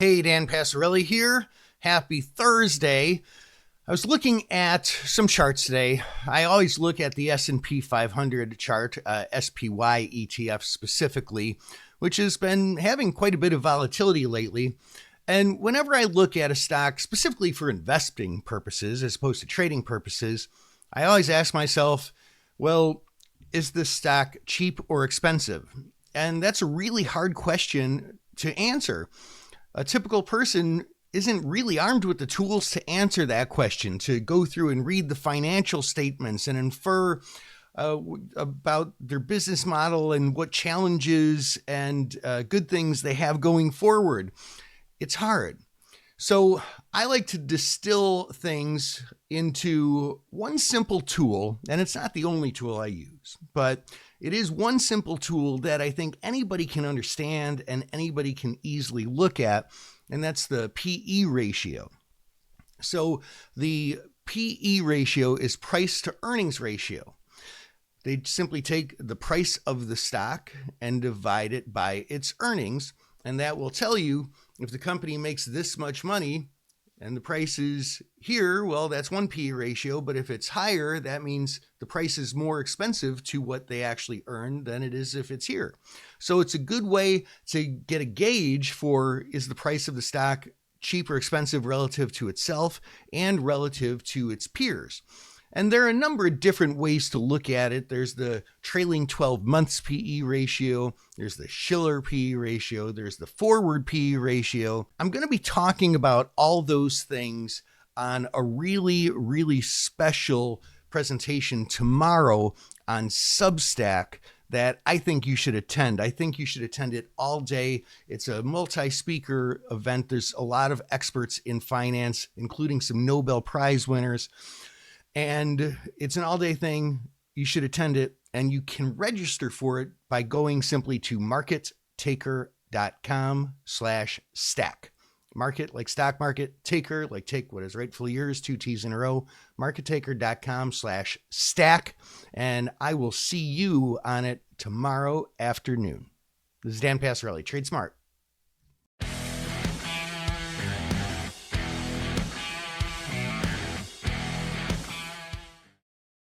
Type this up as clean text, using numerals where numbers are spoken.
Hey, Dan Passarelli here. Happy Thursday. I was looking at some charts today. I always look at the S&P 500 chart, SPY ETF specifically, which has been having quite a bit of volatility lately. And whenever I look at a stock specifically for investing purposes as opposed to trading purposes, I always ask myself, well, is this stock cheap or expensive? And that's a really hard question to answer. A typical person isn't really armed with the tools to answer that question, to go through and read the financial statements and infer about their business model and what challenges and good things they have going forward. It's hard. So I like to distill things into one simple tool, and it's not the only tool I use, but it is one simple tool that I think anybody can understand and anybody can easily look at, and that's the PE ratio. So the PE ratio is price to earnings ratio. They simply take the price of the stock and divide it by its earnings, and that will tell you if the company makes this much money and the price is here, well, that's one PE ratio. But if it's higher, that means the price is more expensive to what they actually earn than it is if it's here. So it's a good way to get a gauge for, is the price of the stock cheap or expensive relative to itself and relative to its peers. And there are a number of different ways to look at it. There's the trailing 12 months PE ratio. There's the Shiller P ratio. There's the forward PE ratio. I'm going to be talking about all those things on a really, really special presentation tomorrow on Substack that I think you should attend. I think you should attend it all day. It's a multi-speaker event. There's a lot of experts in finance, including some Nobel Prize winners. And it's an all-day thing. You should attend it, and you can register for it by going simply to markettaker.com/stack. Market like stock market, taker like take what is rightfully yours, 2 T's in a row, markettaker.com/stack. And I will see you on it tomorrow afternoon. This is Dan Passarelli. Trade smart.